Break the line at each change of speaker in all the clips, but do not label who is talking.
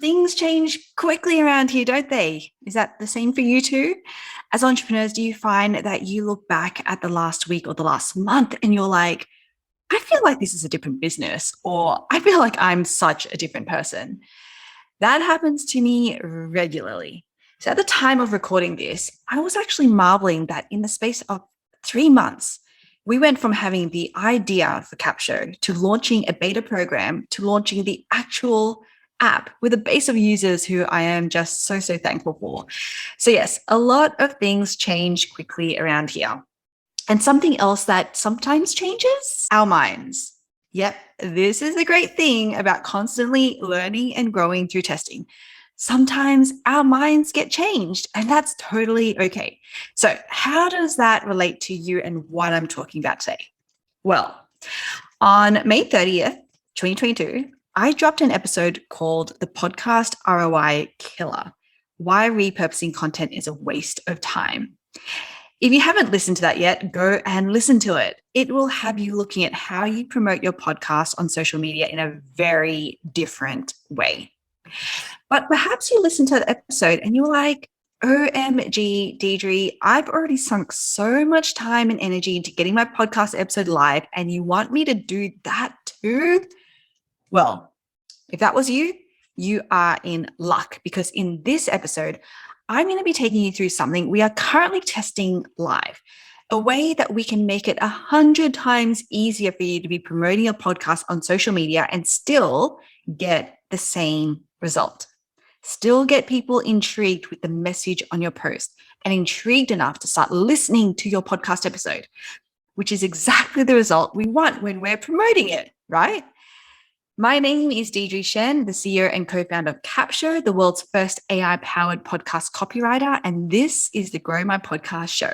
Things change quickly around here, don't they? Is that the same for you too? As entrepreneurs, do you find that you look back at the last week or the last month and you're like, I feel like this is a different business, or I feel like I'm such a different person? That happens to me regularly. So at the time of recording this, I was actually marveling that in the space of 3 months, we went from having the idea for Capshow to launching a beta program to launching the actual app with a base of users who I am just so thankful for. So yes, a lot of things change quickly around here. And something else that sometimes changes, our minds. Yep, this is a great thing about constantly learning and growing through testing. Sometimes our minds get changed, and that's totally okay. So, how does that relate to you and what I'm talking about today? Well, on May 30th, 2022, I dropped an episode called The Podcast ROI Killer: Why Repurposing Content is a Waste of Time. If you haven't listened to that yet, go and listen to it. It will have you looking at how you promote your podcast on social media in a very different way. But perhaps you listened to that episode and you're like, OMG, Deidre, I've already sunk so much time and energy into getting my podcast episode live, and you want me to do that too? Well, if that was you, you are in luck, because in this episode, I'm going to be taking you through something we are currently testing live, a way that we can make it 100 times easier for you to be promoting your podcast on social media and still get the same result. Still get people intrigued with the message on your post and intrigued enough to start listening to your podcast episode, which is exactly the result we want when we're promoting it, right? My name is Deidre Shen, the CEO and co-founder of Capshow, the world's first AI-powered podcast copywriter, and this is the Grow My Podcast show.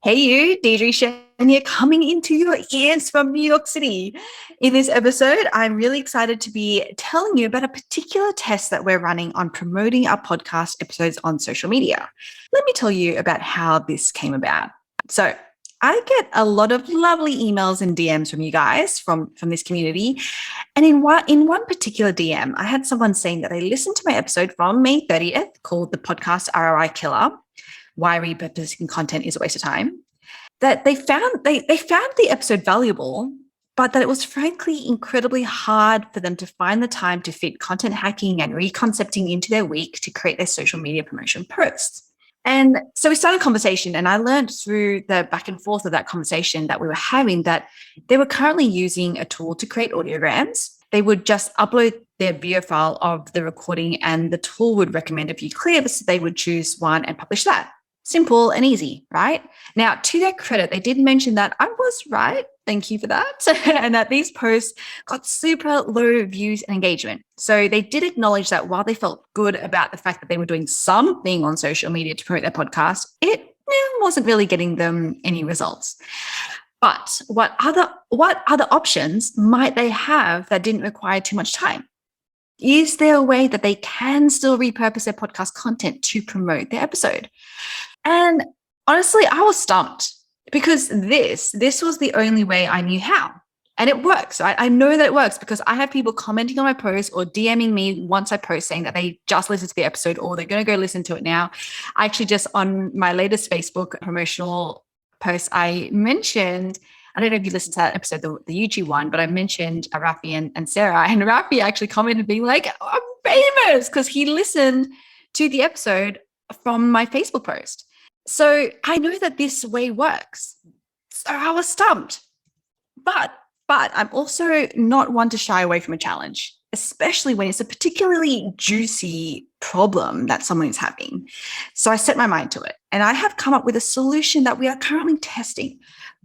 Hey you, Deidre Shen here, coming into your ears from New York City. In this episode, I'm really excited to be telling you about a particular test that we're running on promoting our podcast episodes on social media. Let me tell you about how this came about. So I get a lot of lovely emails and DMs from you guys from this community. And in one particular DM, I had someone saying that they listened to my episode from May 30th called The Podcast ROI Killer: Why Repurposing Content is a Waste of Time, that they found the episode valuable, but that it was frankly incredibly hard for them to find the time to fit content hacking and reconcepting into their week to create their social media promotion posts. And so we started a conversation, and I learned through the back and forth of that conversation that we were having that they were currently using a tool to create audiograms. They would just upload their video file of the recording, and the tool would recommend a few clips. They would choose one and publish that. Simple and easy, right? Now, to their credit, they did mention that I was right. Thank you for that. And that these posts got super low views and engagement. So they did acknowledge that while they felt good about the fact that they were doing something on social media to promote their podcast, it wasn't really getting them any results. But what other options might they have that didn't require too much time? Is there a way that they can still repurpose their podcast content to promote their episode? And honestly, I was stumped, because this was the only way I knew how. And it works. I know that it works because I have people commenting on my post or DMing me once I post saying that they just listened to the episode or they're going to go listen to it now. I actually just on my latest Facebook promotional post, I mentioned, I don't know if you listened to that episode, the YouTube one, but I mentioned Rafi and Sarah, and Rafi actually commented being like, I'm famous, because he listened to the episode from my Facebook post. So I know that this way works. So I was stumped. But I'm also not one to shy away from a challenge, especially when it's a particularly juicy problem that someone is having. So I set my mind to it, and I have come up with a solution that we are currently testing,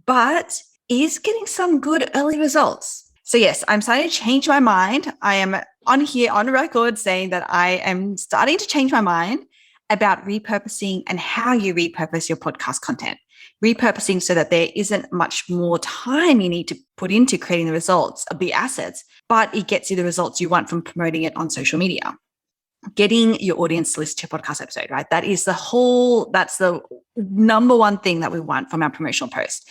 but is getting some good early results. So yes, I'm starting to change my mind. I am on here on record saying that I am starting to change my mind about repurposing and how you repurpose your podcast content. Repurposing so that there isn't much more time you need to put into creating the results of the assets, but it gets you the results you want from promoting it on social media. getting your audience to listen to your podcast episode, right? That's the number one thing that we want from our promotional post.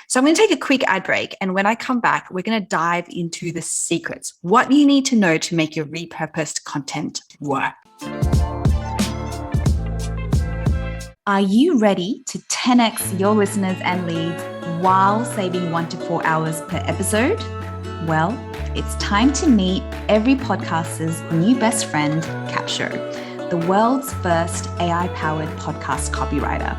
So I'm going to take a quick ad break. And when I come back, we're going to dive into the secrets, what you need to know to make your repurposed content work. Are you ready to 10x your listeners and leads while saving 1 to 4 hours per episode? Well, it's time to meet every podcaster's new best friend, Capsho, the world's first AI-powered podcast copywriter.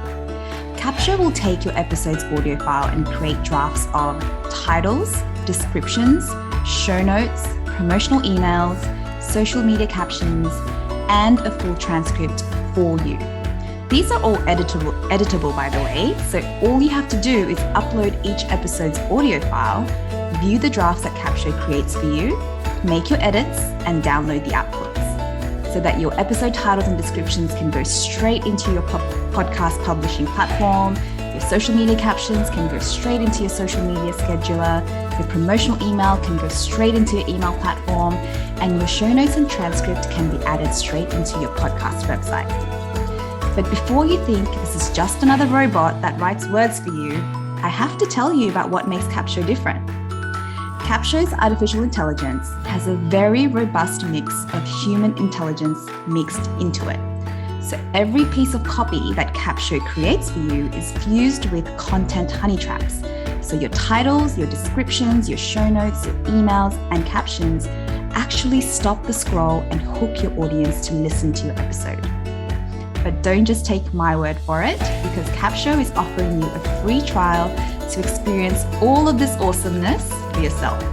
Capsho will take your episode's audio file and create drafts of titles, descriptions, show notes, promotional emails, social media captions, and a full transcript for you. These are all editable, by the way, so all you have to do is upload each episode's audio file, view the drafts that Capsho creates for you, make your edits, and download the outputs so that your episode titles and descriptions can go straight into your podcast publishing platform, your social media captions can go straight into your social media scheduler, your promotional email can go straight into your email platform, and your show notes and transcript can be added straight into your podcast website. But before you think this is just another robot that writes words for you, I have to tell you about what makes Capsho different. Capsho's artificial intelligence has a very robust mix of human intelligence mixed into it. So every piece of copy that Capsho creates for you is fused with content honey traps. So your titles, your descriptions, your show notes, your emails, and captions actually stop the scroll and hook your audience to listen to your episode. But don't just take my word for it, because Capsho is offering you a free trial to experience all of this awesomeness for yourself.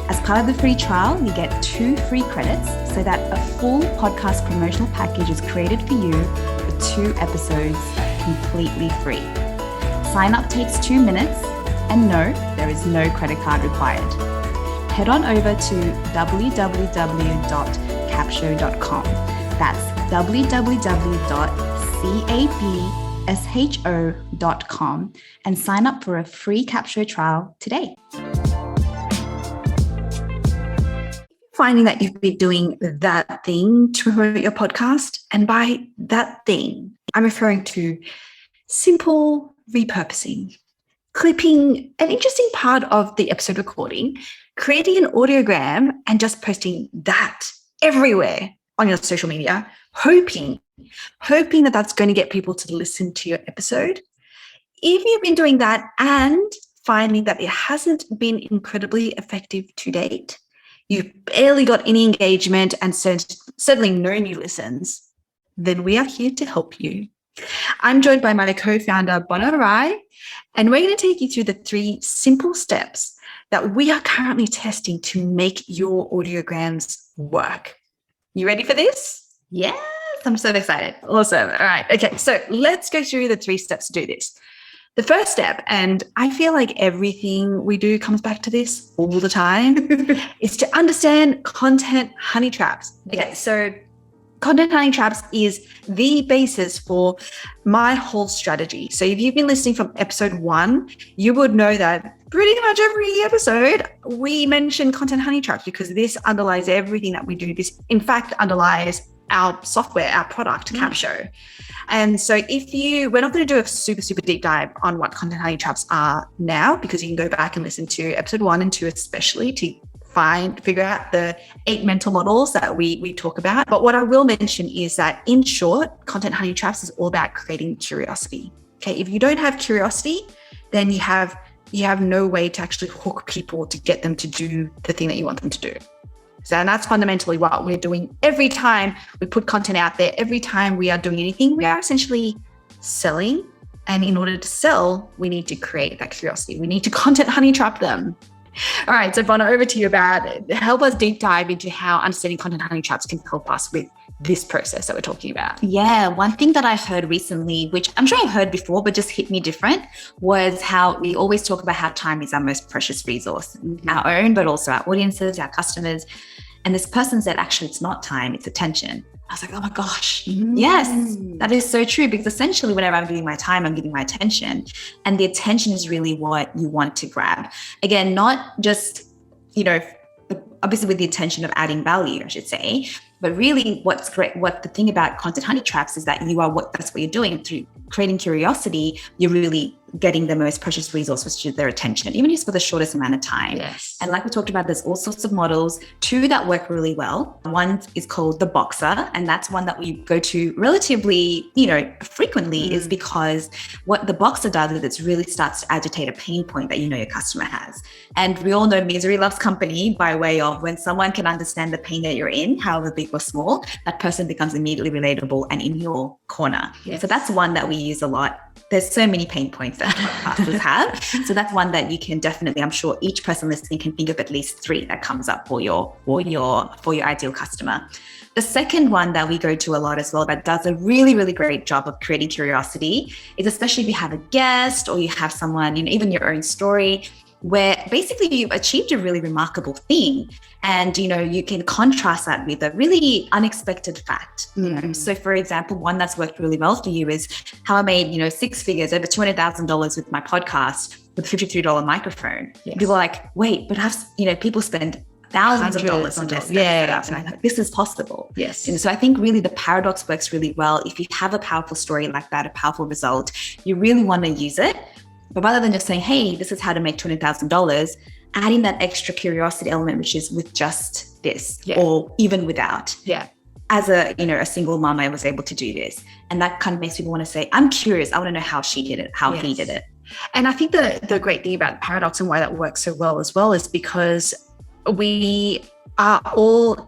As part of the free trial, you get 2 free credits so that a full podcast promotional package is created for you for 2 episodes completely free. Sign up takes 2 minutes, and no, there is no credit card required. Head on over to www.capsho.com. That's www.capsho.com and sign up for a free Capsho trial today. Finding that you've been doing that thing to promote your podcast, and by that thing, I'm referring to simple repurposing, clipping an interesting part of the episode recording, creating an audiogram, and just posting that everywhere on your social media, hoping that that's going to get people to listen to your episode. If you've been doing that and finding that it hasn't been incredibly effective to date, you've barely got any engagement and certainly no new listens, then we are here to help you. I'm joined by my co-founder, Bono Rai, and we're going to take you through the 3 simple steps that we are currently testing to make your audiograms work. You ready for this? Yes, I'm so excited. Awesome. All right. Okay. So let's go through the 3 steps to do this. The first step, and I feel like everything we do comes back to this all the time, is to understand content honey traps. Okay. So content honey traps is the basis for my whole strategy. So if you've been listening from episode 1, you would know that pretty much every episode we mention content honey traps, because this underlies everything that we do. This, in fact, underlies our software, our product, Capsho. And so we're not going to do a super, super deep dive on what content honey traps are now, because you can go back and listen to episode 1 and 2 especially to figure out the 8 mental models that we talk about. But what I will mention is that, in short, content honey traps is all about creating curiosity. Okay, if you don't have curiosity, then you have no way to actually hook people to get them to do the thing that you want them to do. So, and that's fundamentally what we're doing every time we put content out there. Every time we are doing anything, we are essentially selling. And in order to sell, we need to create that curiosity. We need to content honey trap them. All right, so Bono, over to you help us deep dive into how understanding content honey traps can help us with this process that we're talking about.
Yeah, one thing that I've heard recently, which I'm sure I've heard before, but just hit me different, was how we always talk about how time is our most precious resource, our own, but also our audiences, our customers. And this person said, actually, it's not time, it's attention. I was like, oh my gosh, yes, that is so true. Because essentially whenever I'm giving my time, I'm giving my attention. And the attention is really what you want to grab. Again, not just, obviously with the intention of adding value, I should say, But really what's great, what the thing about content honey traps is that that's what you're doing. Through creating curiosity, you're really getting the most precious resource, which is their attention, even just for the shortest amount of time.
Yes.
And like we talked about, there's all sorts of models, 2 that work really well. One is called the boxer, and that's one that we go to relatively, frequently, is because what the boxer does is it really starts to agitate a pain point that your customer has. And we all know misery loves company, by way of when someone can understand the pain that you're in, however big or small, that person becomes immediately relatable and in your corner. Yes. So that's one that we use a lot. There's so many pain points that podcasters have. So that's one that you can definitely, I'm sure each person listening can think of at least 3 that comes up for your ideal customer. The second one that we go to a lot as well, that does a really, really great job of creating curiosity, is especially if you have a guest or you have someone, even your own story, where basically you've achieved a really remarkable thing. And, you can contrast that with a really unexpected fact. So for example, one that's worked really well for you is how I made, 6 figures, over $200,000 with my podcast with a $53 microphone. Yes. People are like, wait, but people spend thousands of dollars on this. Yeah. And I'm like, this is possible.
Yes.
And so I think really the paradox works really well. If you have a powerful story like that, a powerful result, you really want to use it. But rather than just saying, hey, this is how to make $200,000, adding that extra curiosity element, which is with just this, or even without.
Yeah.
As a single mom, I was able to do this. And that kind of makes people want to say, I'm curious. I want to know how she did it, how he did it.
And I think the great thing about paradox and why that works so well as well is because we are all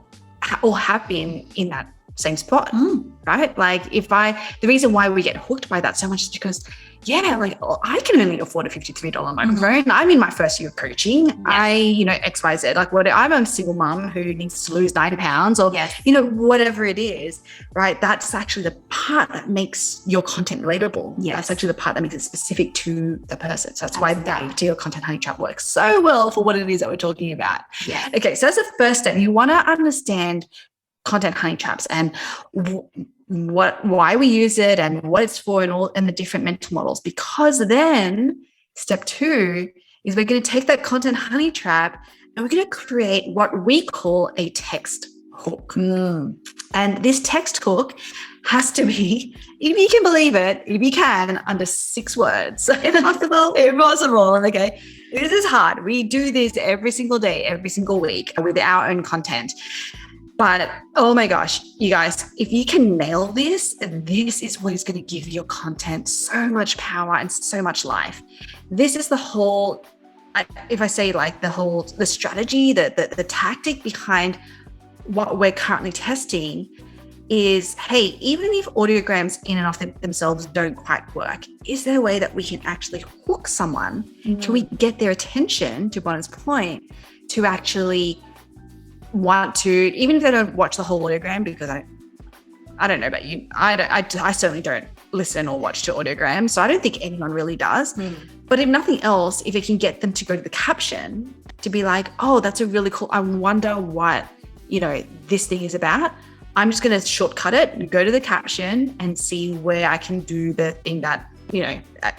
have been in that same spot, right? Like the reason why we get hooked by that so much is because, I can only afford a $53 microphone. I'm in my first year of coaching. Yes. X, Y, Z, I'm a single mom who needs to lose 9 pounds or, whatever it is, right? That's actually the part that makes your content relatable. Yes. That's actually the part that makes it specific to the person. So that's why that particular content honey trap works so well for what it is that we're talking about.
Yeah.
Okay. So that's the first step. You want to understand content honey traps and why we use it and what it's for and the different mental models, because then step 2 is we're going to take that content honey trap and we're going to create what we call a text hook. And this text hook has to be, if you can believe it, if you can, under 6 words. Impossible. Okay. This is hard. We do this every single day, every single week with our own content. But oh my gosh, you guys, if you can nail this is what is going to give your content so much power and so much life. This is the whole, if I say the strategy, the tactic behind what we're currently testing is, hey, even if audiograms in and of themselves don't quite work, is there a way that we can actually hook someone? Can we get their attention, to Bonna's point, to actually want to, even if they don't watch the whole audiogram, because I don't know about you, I certainly don't listen or watch to audiograms, so I don't think anyone really does. But if nothing else, if it can get them to go to the caption to be like, oh, that's a really cool, I wonder what this thing is about, I'm just going to shortcut it, go to the caption and see where I can do the thing that,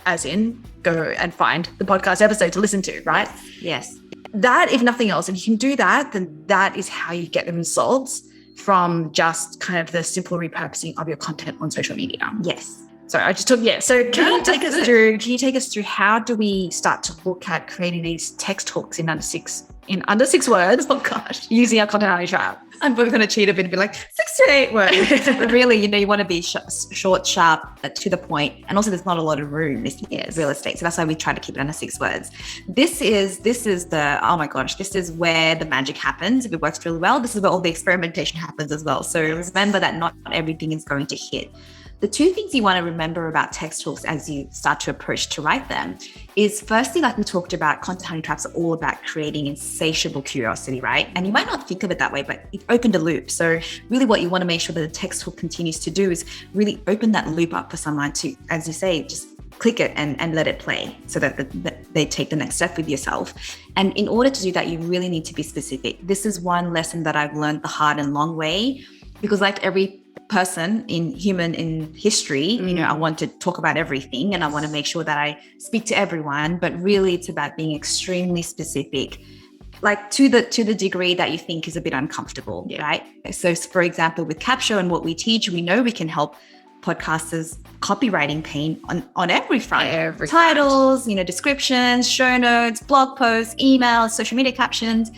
as in go and find the podcast episode to listen to, right?
Yes.
That, if nothing else, if you can do that, then that is how you get the results from just kind of the simple repurposing of your content on social media.
Yes.
So I just took, So can you take us through how do we start to look at creating these text hooks in under 6 words? Oh gosh, using our content honey trap. I'm probably going to cheat a bit and be like 6 to 8 words.
But really, you want to be short, sharp, to the point. And also there's not a lot of room in real estate. So that's why we try to keep it under 6 words. This is oh my gosh, this is where the magic happens. If it works really well, this is where all the experimentation happens as well. So remember that not everything is going to hit. The 2 things you want to remember about text hooks as you start to approach to write them is, firstly, like we talked about, content honey traps are all about creating insatiable curiosity, right? And you might not think of it that way, but you've opened a loop. So really what you want to make sure that the text hook continues to do is really open that loop up for someone to, as you say, just click it and let it play so that they take the next step with yourself. And in order to do that, you really need to be specific. This is one lesson that I've learned the hard and long way, because like every person in history, I want to talk about everything and I want to make sure that I speak to everyone, but really it's about being extremely specific. like to the degree that you think is a bit uncomfortable, right? So for example, with Capture and what we teach, we know we can help podcasters copywriting pain on every front. Titles, descriptions, show notes, blog posts, emails, social media captions.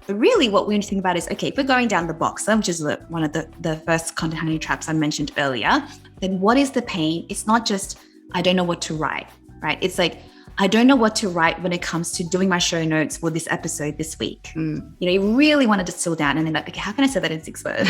But really what we need to think about is, okay, if we're going down the box, which is one of the first content honey traps I mentioned earlier, then what is the pain? It's not just, I don't know what to write, right? It's like, I don't know what to write when it comes to doing my show notes for this episode this week. You really want to distill down and then like, okay, how can I say that in 6 words?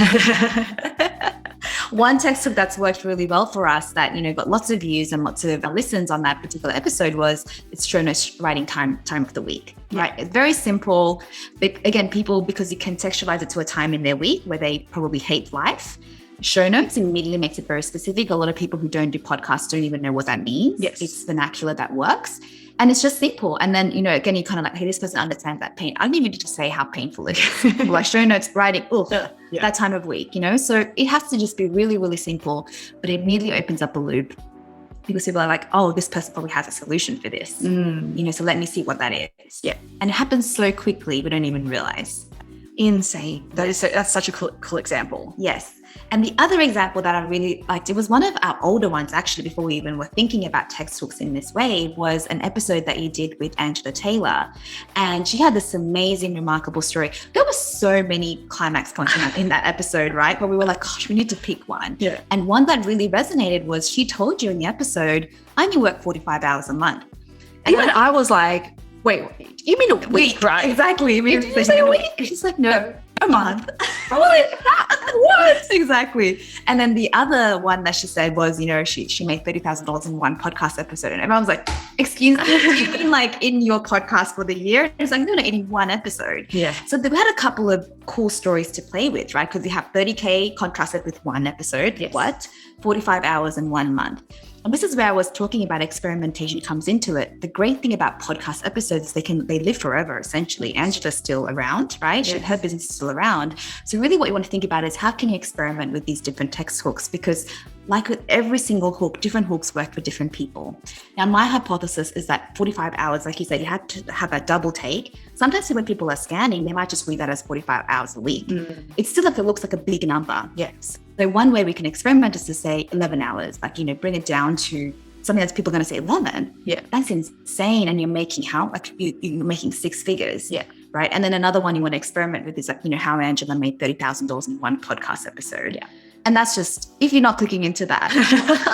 One text hook that's worked really well for us that, got lots of views and lots of listens on that particular episode was it's show notes writing time of the week, right? It's very simple. But again, people, because you contextualize it to a time in their week where they probably hate life, show notes immediately makes it very specific. A lot of people who don't do podcasts don't even know what that means. Yes. It's vernacular that works. And it's just simple. And then, again, you kind of like, hey, this person understands that pain. I don't even need to say how painful it is. Like show notes, writing, that time of week, So it has to just be really, really simple, but it immediately opens up a loop because people are like, oh, this person probably has a solution for this, so let me see what that is. Yeah. And it happens so quickly, we don't even realize.
Insane. That's such a cool example.
Yes. And the other example that I really liked, it was one of our older ones actually, before we even were thinking about text hooks in this way, was an episode that you did with Angela Taylor. And she had this amazing, remarkable story. There were so many climax points in that episode, right? But we were like, gosh, we need to pick one. Yeah. And one that really resonated was she told you in the episode, I only work 45 hours a month.
And then I was like, wait, you mean a week, right?
Exactly.
Did you say a week?
She's like, no, a month.
What?
Exactly. And then the other one that she said was, she made $30,000 in one podcast episode. And everyone was like, excuse me, you mean like in your podcast for the year? And it's like, no, in one episode. Yeah. So we had a couple of cool stories to play with, right? Because you have 30K contrasted with one episode. Yes. What? 45 hours in 1 month. And this is where I was talking about experimentation comes into it. The great thing about podcast episodes is they live forever, essentially. Angela's still around, right? Yes. Her business is still around. So really what you want to think about is how can you experiment with these different text hooks? Because like with every single hook, different hooks work for different people. Now, my hypothesis is that 45 hours, like you said, you have to have that double take. Sometimes when people are scanning, they might just read that as 45 hours a week. It's still like it looks like a big number. Yes. So one way we can experiment is to say 11 hours, like, bring it down to something that people are going to say 11. Yeah. That's insane. And you're making how? Like you're making 6 figures. Yeah. Right. And then another one you want to experiment with is like, how Angela made $30,000 in one podcast episode. Yeah. And that's just, if you're not clicking into that,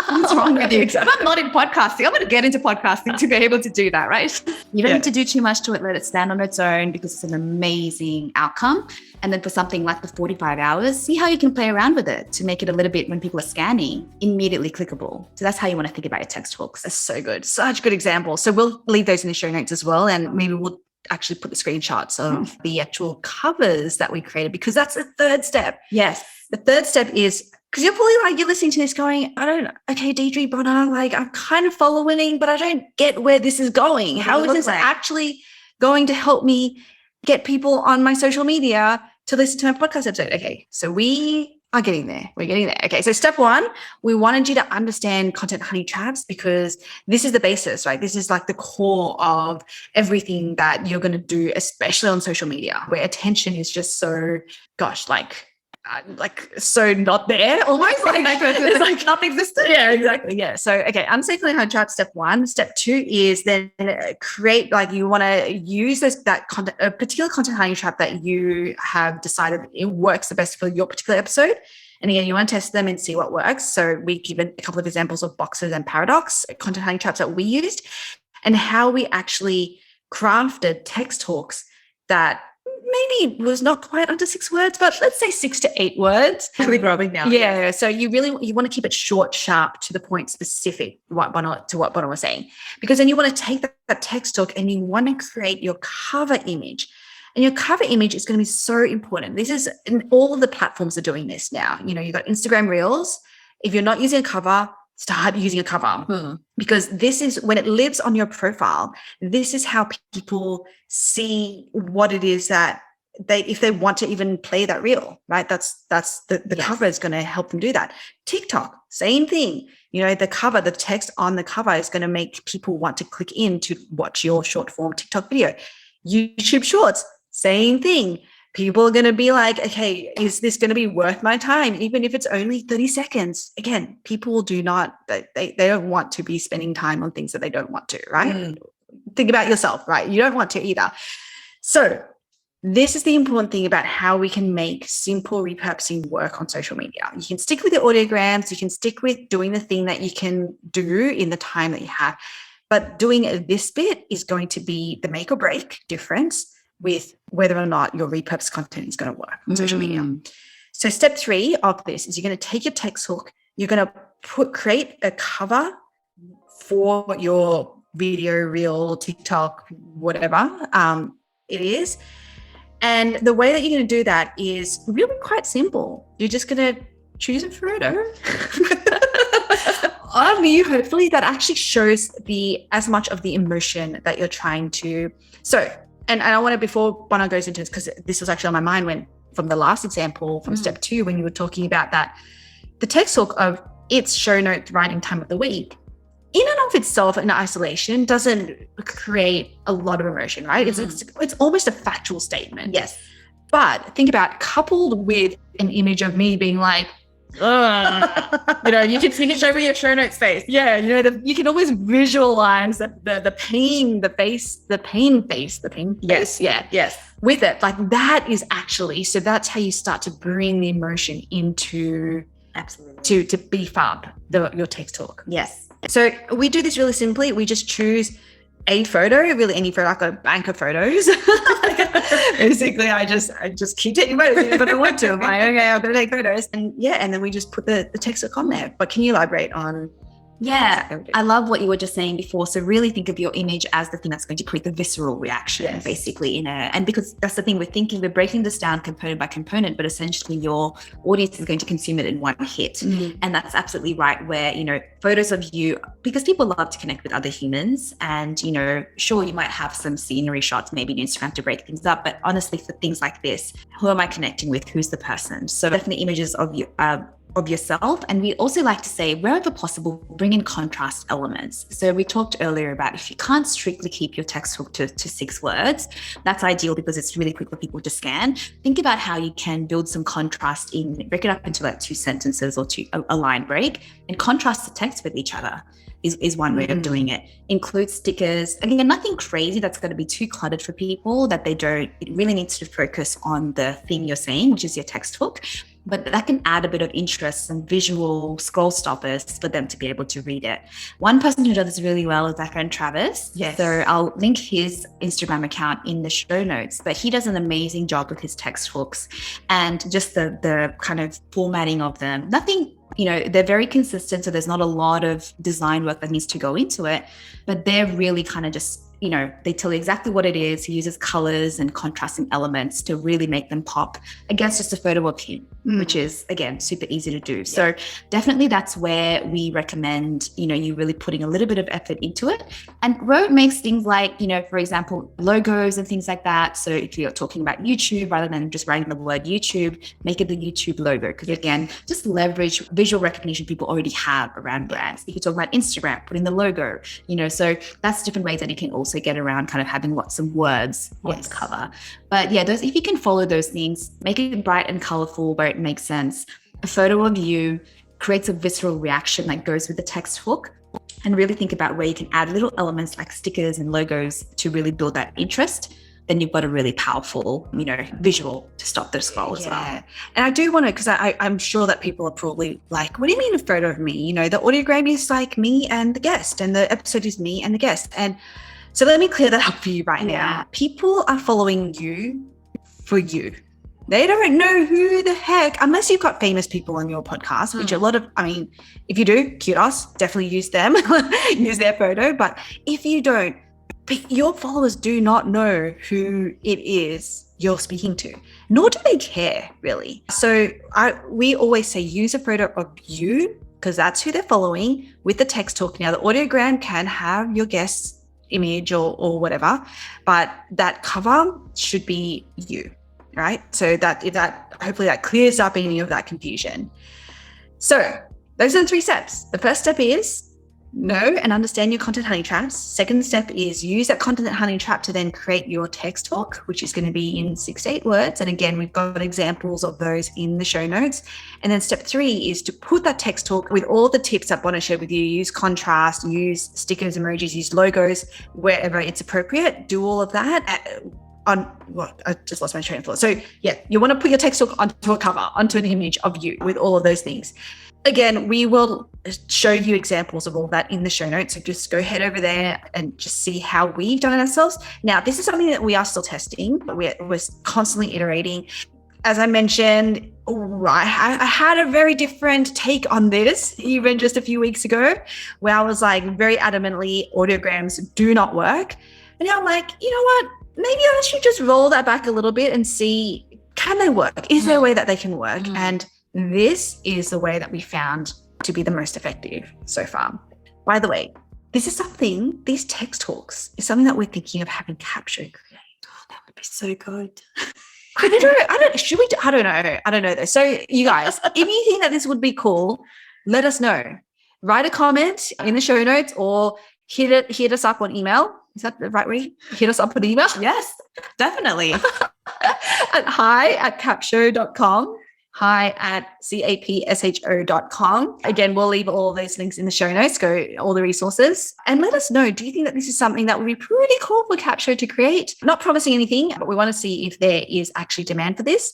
what's wrong with you? Exactly. I'm not in podcasting. I'm going to get into podcasting to be able to do that, right? You don't need to do too much to it. Let it stand on its own because it's an amazing outcome. And then for something like the 45 hours, see how you can play around with it to make it a little bit, when people are scanning, immediately clickable. So that's how you want to think about your text hooks.
That's so good. Such good example. So we'll leave those in the show notes as well. And maybe we'll actually put the screenshots of the actual covers that we created, because that's the third step.
Yes.
The third step is, because you're probably like, you're listening to this going, I don't know, okay, Deidre Bonner, like I'm kind of following, but I don't get where this is going. How is this actually going to help me get people on my social media to listen to my podcast episode? Okay, so we are getting there. We're getting there. Okay, so step 1, we wanted you to understand content honey traps, because this is the basis, right? This is like the core of everything that you're going to do, especially on social media, where attention is just so, so not there, almost like it's like nothing existed. Yeah, exactly. Yeah. So, okay, unsafe content honey trap, step 1. Step 2 is then create, like you want to use that content, a particular content honey trap that you have decided it works the best for your particular episode. And again, you want to test them and see what works. So we've given a couple of examples of boxes and paradox content honey traps that we used, and how we actually crafted text hooks that maybe was not quite under 6 words, but let's say 6 to 8 words.
Really growing now.
Yeah. So you want to keep it short, sharp, to the point, specific to what Bonner was saying, because then you want to take that text hook and you want to create your cover image. And your cover image is going to be so important. This is, and all of the platforms are doing this now. You've got Instagram Reels. If you're not using a cover, start using a cover, because this is when it lives on your profile. This is how people see what it is that if they want to even play that reel, right? That's the cover is going to help them do that. TikTok, same thing. The cover, the text on the cover is going to make people want to click in to watch your short form TikTok video. YouTube Shorts, Same thing. People are going to be like, okay, is this going to be worth my time? Even if it's only 30 seconds. Again, people do not, they don't want to be spending time on things that they don't want to, right? Think about yourself, right? You don't want to either. So this is the important thing about how we can make simple repurposing work on social media. You can stick with the audiograms. You can stick with doing the thing that you can do in the time that you have. But doing this bit is going to be the make or break difference with whether or not your repurposed content is going to work on social media. So step 3 of this is you're going to take your text hook, you're going to create a cover for your video, reel, TikTok, whatever it is. And the way that you're going to do that is really quite simple. You're just going to choose a photo on you, hopefully, that actually shows as much of the emotion that you're trying to. So, and I want to, before Bono goes into this, because this was actually on my mind from the last example from step 2, when you were talking about that, the text hook of its show note writing time of the week, in and of itself in isolation doesn't create a lot of emotion, right? It's almost a factual statement.
Yes.
But think about coupled with an image of me being like, you can show me your show notes face. Yeah, you can always visualize the pain, the pain face. Yes. With it, like that is actually, so that's how you start to bring the emotion into, absolutely, to beef up your text talk.
Yes.
So we do this really simply. We just choose a photo, really any photo. I've got a bank of photos. Basically, I just keep taking photos, but I want to. I'm like, okay, I'm going to take photos. And then we just put the text hook on there. But can you elaborate on?
Yeah, I love what you were just saying before. So really think of your image as the thing that's going to create the visceral reaction, basically, and because that's the thing, we're breaking this down component by component, but essentially your audience is going to consume it in one hit. And that's absolutely right, where, photos of you, because people love to connect with other humans, and, sure, you might have some scenery shots, maybe on Instagram to break things up, but honestly, for things like this, who am I connecting with? Who's the person? So definitely images of you, of yourself. And we also like to say, wherever possible, bring in contrast elements. So we talked earlier about if you can't strictly keep your text hook to 6 words, that's ideal because it's really quick for people to scan. Think about how you can build some contrast break it up into like 2 sentences or a line break, and contrast the text with each other is one way of doing it. Include stickers. Again, nothing crazy that's going to be too cluttered for people that it really needs to focus on the thing you're saying, which is your text hook. But that can add a bit of interest and visual scroll stoppers for them to be able to read it. One person who does this really well is our friend Travis.
Yes.
So I'll link his Instagram account in the show notes, but he does an amazing job with his text hooks and just the kind of formatting of them. Nothing, they're very consistent, so there's not a lot of design work that needs to go into it, but they're really kind of just, they tell you exactly what it is. He uses colors and contrasting elements to really make them pop against just a photo of him, which is, again, super easy to do. Yeah. So definitely that's where we recommend, you really putting a little bit of effort into it. And Rote makes things like, for example, logos and things like that. So if you're talking about YouTube, rather than just writing the word YouTube, make it the YouTube logo. Because again, just leverage visual recognition people already have around brands. If you're talking about Instagram, put in the logo, so that's different ways that you can also get around kind of having lots of words on the cover. But yeah, if you can follow those things, make it bright and colorful where it makes sense. A photo of you creates a visceral reaction that goes with the text hook, and really think about where you can add little elements like stickers and logos to really build that interest. Then you've got a really powerful, visual to stop the scroll as well.
And I do want to, because I'm sure that people are probably like, what do you mean a photo of me? The audiogram is like me and the guest, and the episode is me and the guest. And so let me clear that up for you right now. People are following you for you. They don't know who the heck, unless you've got famous people on your podcast, which a lot of, if you do, kudos, definitely use them, use their photo. But if you don't, your followers do not know who it is you're speaking to, nor do they care, really. So we always say use a photo of you, because that's who they're following, with the text talk. Now, the audiogram can have your guest's image or whatever, but that cover should be you, right? So hopefully that clears up any of that confusion. So those are the 3 steps. The first step is know and understand your content honey traps. Second step is use that content honey trap to then create your text talk, which is going to be in 6 to 8 words. And again, we've got examples of those in the show notes. And then step 3 is to put that text talk with all the tips that Bonnie shared with you. Use contrast, use stickers, emojis, use logos wherever it's appropriate. Do all of that. I just lost my train of thought. So yeah, you want to put your text talk onto a cover, onto an image of you with all of those things. Again, we will show you examples of all that in the show notes. So just go head over there and just see how we've done it ourselves. Now, this is something that we are still testing, but we're constantly iterating. As I mentioned, I had a very different take on this even just a few weeks ago, where I was like very adamantly, audiograms do not work. And now I'm like, you know what? Maybe I should just roll that back a little bit and see, can they work? Is there a way that they can work? And this is the way that we found to be the most effective so far. By the way, these text talks is something that we're thinking of having Capture create.
Oh, that would be so good.
I don't know though. So you guys, if you think that this would be cool, let us know. Write a comment in the show notes or hit us up on email. Is that the right way? Hit us up on email?
Yes, definitely.
At hi@capshow.com. hi@capsho.com. Again, we'll leave all of those links in the show notes, all the resources, and let us know, do you think that this is something that would be pretty cool for Capsho to create? Not promising anything, but we want to see if there is actually demand for this.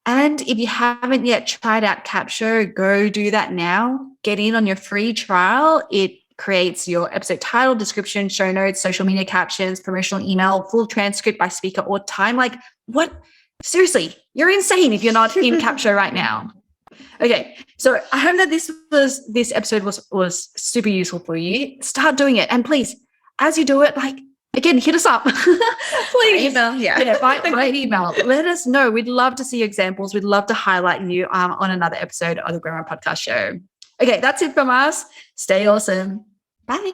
And if you haven't yet tried out Capsho, go do that now. Get in on your free trial. It creates your episode title, description, show notes, social media captions, promotional email, full transcript by speaker or time. Like, what? Seriously, you're insane if you're not in Capsho right now. Okay, so I hope that this episode was super useful for you. Start doing it, and please, as you do it, again, hit us up. Please,
email,
by email. Let us know. We'd love to see examples. We'd love to highlight you on another episode of the Grammar Podcast Show. Okay, that's it from us. Stay awesome. Bye.